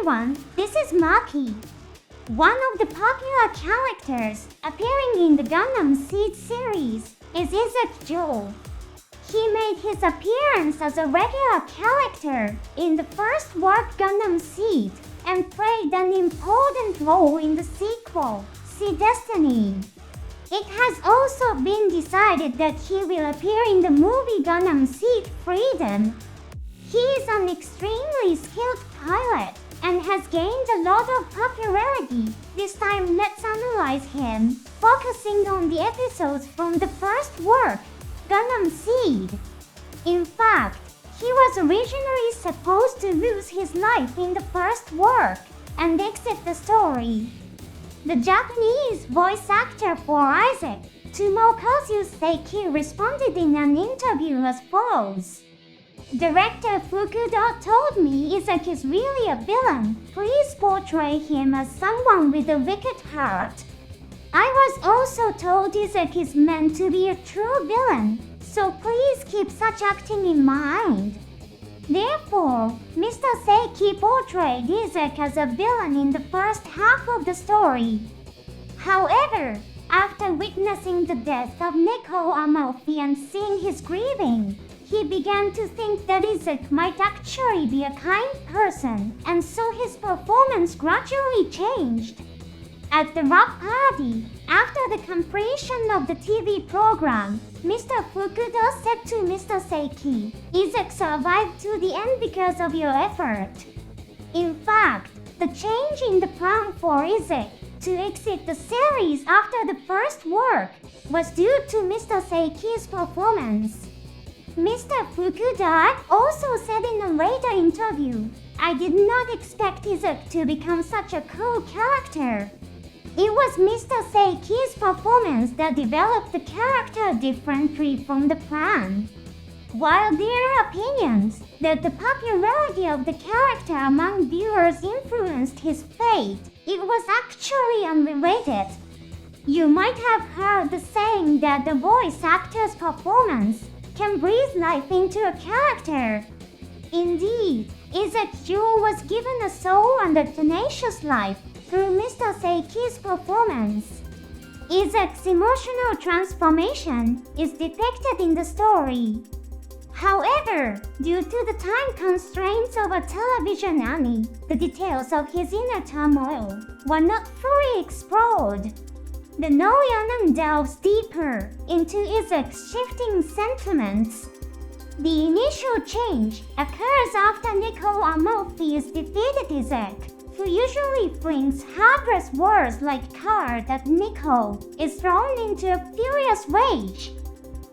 everyone, this is Maki. One of the popular characters appearing in the Gundam Seed series is Yzak. He made his appearance as a regular character in the first work Gundam Seed and played an important role in the sequel, Seed Destiny. It has also been decided that he will appear in the movie Gundam Seed Freedom. He is an extremely skilled pilot and has gained a lot of popularity. This time let's analyze him, focusing on the episodes from the first work, Gundam Seed. In fact, he was originally supposed to lose his life in the first work and exit the story. The Japanese voice actor for Yzak, Tomokazu Seiki, responded in an interview as follows. Director Fukuda told me Yzak is really a villain. Please portray him as someone with a wicked heart. I was also told Yzak is meant to be a true villain, so please keep such acting in mind. Therefore, Mr. Seiki portrayed Yzak as a villain in the first half of the story. However, after witnessing the death of Nico Amalfi and seeing his grieving, he began to think that Yzak might actually be a kind person, and so his performance gradually changed. At the rock party, after the completion of the TV program, Mr. Fukuda said to Mr. Seiki, Yzak survived to the end because of your effort. In fact, the change in the plan for Yzak to exit the series after the first work was due to Mr. Seiki's performance. Mr. Fukuda also said in a later interview, I did not expect Yzak to become such a cool character. It was Mr. Seiki's performance that developed the character differently from the plan. While there are opinions that the popularity of the character among viewers influenced his fate, it was actually unrelated. You might have heard the saying that the voice actor's performance can breathe life into a character. Indeed, Yzak was given a soul and a tenacious life through Mr. Seiki's performance. Yzak's emotional transformation is depicted in the story. However, due to the time constraints of a television anime, the details of his inner turmoil were not fully explored. The Noyanan delves deeper into Yzak's shifting sentiments. The initial change occurs after Nico Amalfi is defeated Yzak, who usually flings heartless words like "coward" at Nico, is thrown into a furious rage.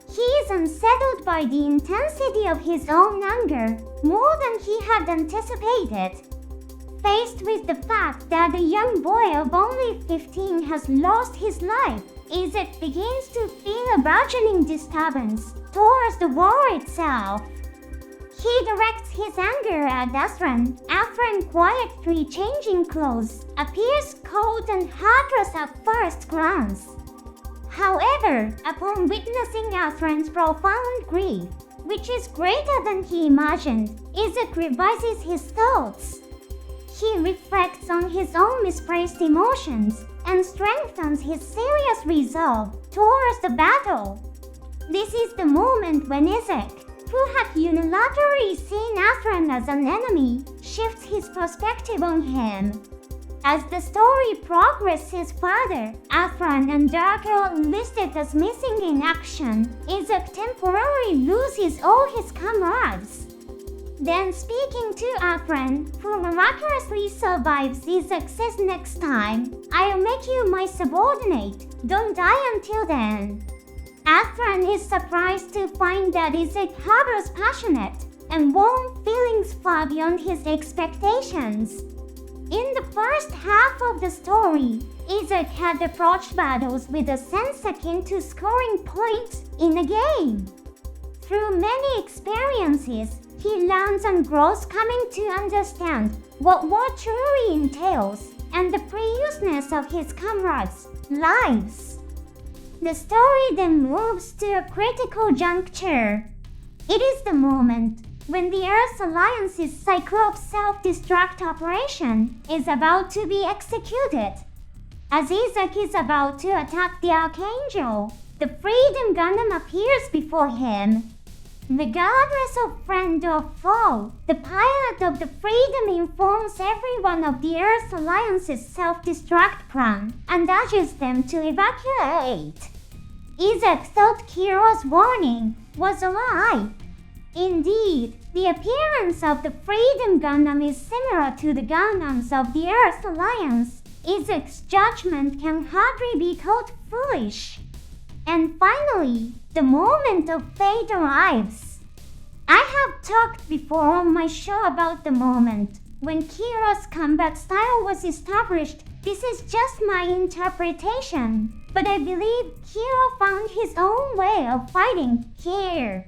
He is unsettled by the intensity of his own anger more than he had anticipated. Faced with the fact that a young boy of only 15 has lost his life, Yzak begins to feel a burgeoning disturbance towards the war itself. He directs his anger at Athran. Athran, quietly changing clothes, appears cold and heartless at first glance. However, upon witnessing Athran's profound grief, which is greater than he imagined, Yzak revises his thoughts. He reflects on his own misplaced emotions and strengthens his serious resolve towards the battle. This is the moment when Yzak, who had unilaterally seen Athran as an enemy, shifts his perspective on him. As the story progresses further, Athran and Dark are listed as missing in action. Yzak temporarily loses all his comrades. Then, speaking to Athran, who miraculously survives, Yzak says next time, I'll make you my subordinate, don't die until then. Athran is surprised to find that Yzak harbors passionate and warm feelings far beyond his expectations. In the first half of the story, Yzak had approached battles with a sense akin to scoring points in a game. Through many experiences, he learns and grows, coming to understand what war truly entails and the preciousness of his comrades' lives. The story then moves to a critical juncture. It is the moment when the Earth Alliance's Cyclops self-destruct operation is about to be executed. As Yzak is about to attack the Archangel, the Freedom Gundam appears before him. Regardless of friend or foe, the pilot of the Freedom informs everyone of the Earth Alliance's self-destruct plan and urges them to evacuate. Yzak thought Kiro's warning was a lie. Indeed, the appearance of the Freedom Gundam is similar to the Gundams of the Earth Alliance. Yzak's judgment can hardly be called foolish. And finally, the moment of fate arrives. I have talked before on my show about the moment when Kiro's combat style was established. This is just my interpretation, but I believe Kiro found his own way of fighting here.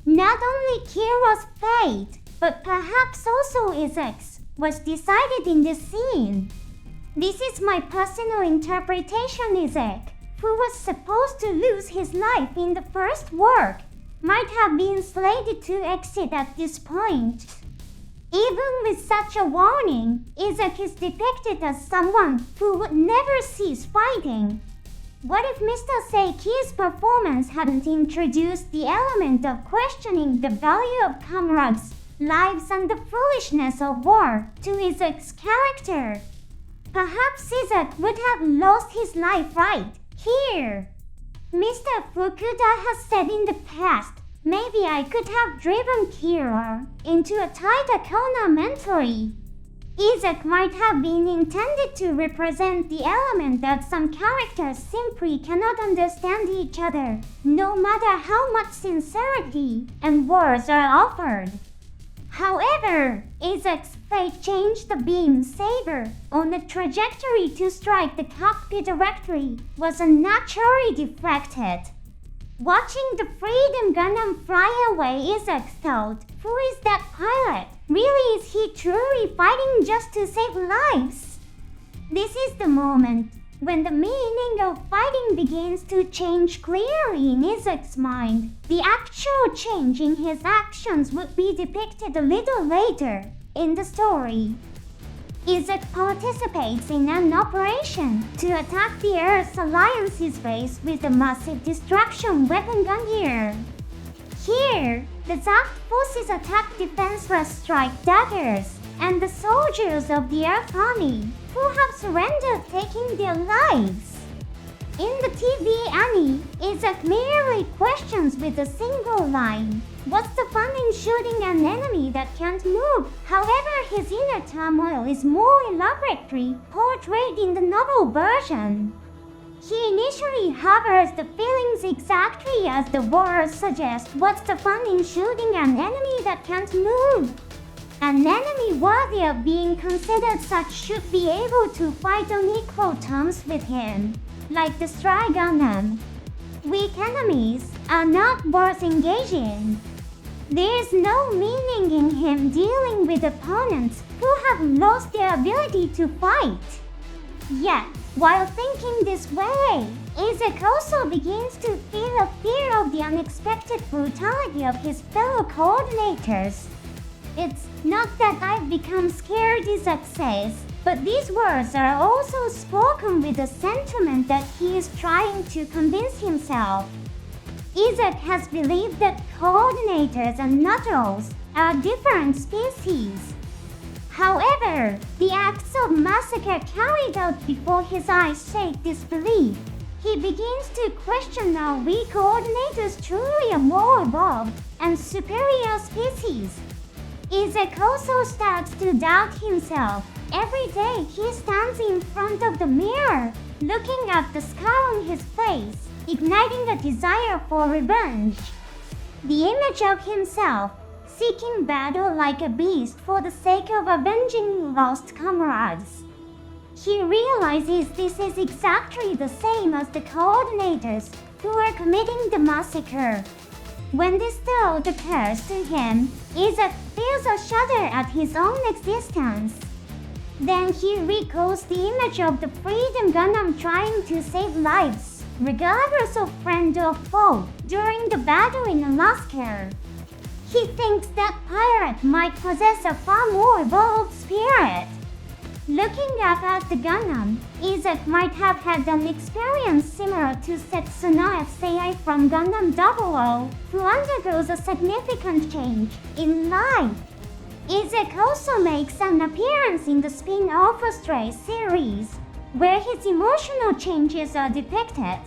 Not only Kiro's fate, but perhaps also Yzak's, was decided in this scene. This is my personal interpretation. Yzak, who was supposed to lose his life in the first work, might have been slated to exit at this point. Even with such a warning, Yzak is depicted as someone who would never cease fighting. What if Mr. Seiki's performance hadn't introduced the element of questioning the value of comrades' lives and the foolishness of war to Yzak's character? Perhaps Yzak would have lost his life right here. Mr. Fukuda has said in the past, maybe I could have driven Kiro into a tighter corner mentally. Yzak might have been intended to represent the element that some characters simply cannot understand each other, no matter how much sincerity and words are offered. However, Yzak's fate changed the beam saber on a trajectory to strike the cockpit directly was unnaturally deflected. Watching the Freedom Gundam fly away, Yzak thought, who is that pilot? Really, is he truly fighting just to save lives? This is the moment when the meaning of fighting begins to change clearly in Yzak's mind. The actual change in his actions would be depicted a little later in the story. Yzak participates in an operation to attack the Earth Alliance's base with a massive destruction weapon gun gear. Here, the Zak forces attack defenseless strike daggers and the soldiers of the Earth Army, who have surrendered, taking their lives. In the TV anime, Yzak merely questions with a single line, "What's the fun in shooting an enemy that can't move?" However, his inner turmoil is more elaborately portrayed in the novel version. He initially harbors the feelings exactly as the words suggest. What's the fun in shooting an enemy that can't move? An enemy worthy of being considered such should be able to fight on equal terms with him, like the Stray Gundam. Weak enemies are not worth engaging. There's no meaning in him dealing with opponents who have lost their ability to fight. Yet, while thinking this way, Yzak also begins to feel a fear of the unexpected brutality of his fellow coordinators. It's not that I've become scared, Yzak says, but these words are also spoken with a sentiment that he is trying to convince himself. Yzak has believed that coordinators and Naturals are different species. However, the acts of massacre carried out before his eyes shake this belief. He begins to question, are we coordinators truly a more evolved and superior species? Yzak also starts to doubt himself. Every day he stands in front of the mirror, looking at the scar on his face, igniting a desire for revenge. The image of himself seeking battle like a beast for the sake of avenging lost comrades. He realizes this is exactly the same as the coordinators who are committing the massacre. When this thought occurs to him, Yzak feels a shudder at his own existence. Then he recalls the image of the Freedom Gundam trying to save lives, regardless of friend or foe, during the battle in Alaska. He thinks that pirate might possess a far more evolved spirit. Looking up at the Gundam, Yzak might have had an experience similar to Setsuna Sei from Gundam 00, who undergoes a significant change in life. Yzak also makes an appearance in the spin-off Stray series, where his emotional changes are depicted.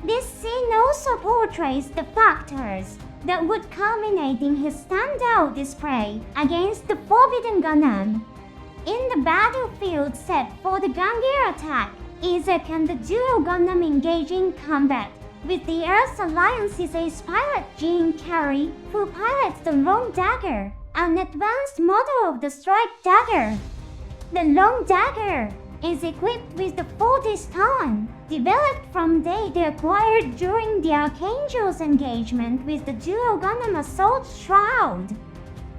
This scene also portrays the factors that would culminate in his standout display against the Forbidden Gundam. In the battlefield set for the Gungear attack, Yzak and the duo Gundam engage in combat, with the Earth Alliance's ace pilot Jean Carey, who pilots the Long Dagger, an advanced model of the Strike Dagger. The Long Dagger is equipped with the Fortis Talon, developed from data acquired during the Archangel's engagement with the duo Gundam Assault Shroud.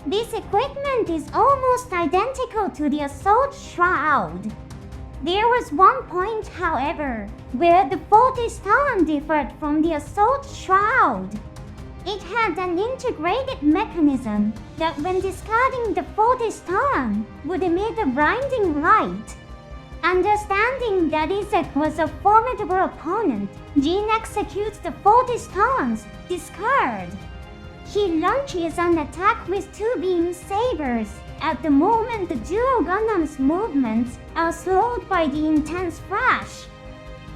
This equipment is almost identical to the Assault Shroud. There was one point, however, where the Fortis Talon differed from the Assault Shroud. It had an integrated mechanism that, when discarding the Fortis Talon, would emit a blinding light. Understanding that Yzak was a formidable opponent, Jean executes the Fortis Talon's discard. He launches an attack with two beam sabers. At the moment, the duo Gundam's movements are slowed by the intense flash.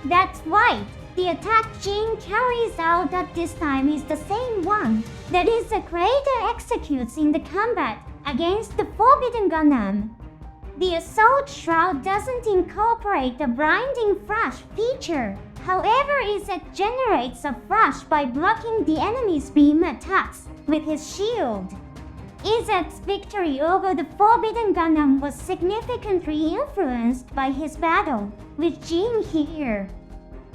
That's right, the attack Jean carries out at this time is the same one that Yzak later executes in the combat against the Forbidden Gundam. The Assault Shroud doesn't incorporate a blinding flash feature. However, Yzak generates a flash by blocking the enemy's beam attacks with his shield. Yzak's victory over the Forbidden Gundam was significantly influenced by his battle with Jean here.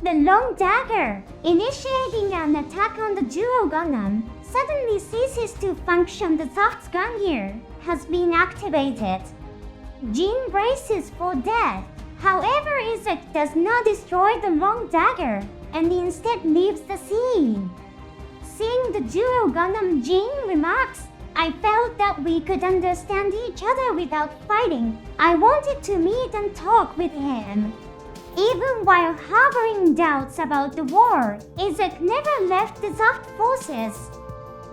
The Long Dagger, initiating an attack on the duo Gundam, suddenly ceases to function. The Zacht's Gungear has been activated. Jean braces for death. However, Yzak does not destroy the Long Dagger and instead leaves the scene. Seeing the duo Gundam, Jean remarks, "I felt that we could understand each other without fighting. I wanted to meet and talk with him." Even while harboring doubts about the war, Yzak never left the Zacht forces.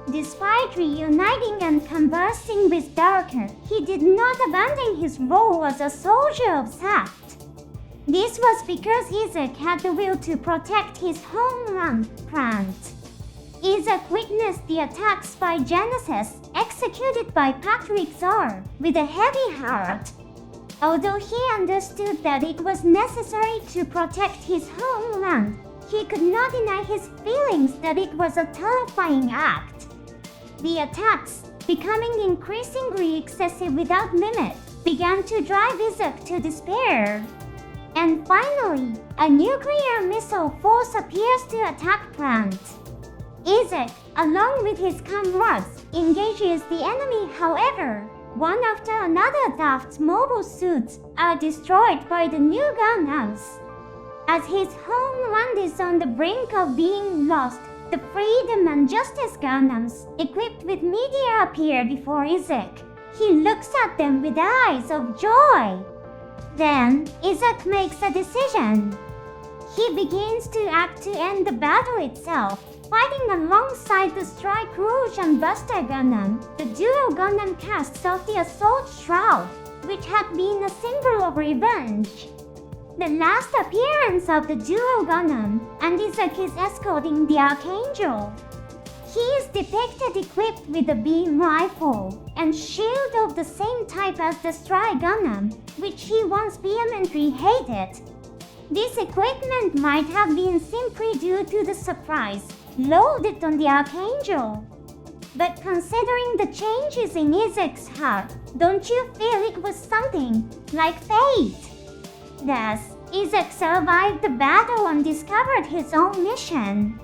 Despite reuniting and conversing with Darker, he did not abandon his role as a soldier of Zacht. This was because Yzak had the will to protect his homeland plant. Yzak witnessed the attacks by Genesis, executed by Patrick Zar, with a heavy heart. Although he understood that it was necessary to protect his homeland, he could not deny his feelings that it was a terrifying act. The attacks, becoming increasingly excessive without limit, began to drive Yzak to despair. And finally, a nuclear missile force appears to attack plant. Yzak, along with his comrades, engages the enemy. However, one after another, Zacht's mobile suits are destroyed by the new Gundams. As his homeland is on the brink of being lost, the Freedom and Justice Gundams, equipped with media, appear before Yzak. He looks at them with eyes of joy. Then, Yzak makes a decision. He begins to act to end the battle itself. Fighting alongside the Strike Rouge and Buster Gundam, the duo Gundam casts off the Assault Shroud, which had been a symbol of revenge. The last appearance of the duo Gundam, and Yzak is escorting the Archangel. He is depicted equipped with a beam rifle and shield of the same type as the Strike Gundam, which he once vehemently hated. This equipment might have been simply due to the surprise loaded on the Archangel. But considering the changes in Yzak's heart, don't you feel it was something like fate? Thus, Yzak survived the battle and discovered his own mission.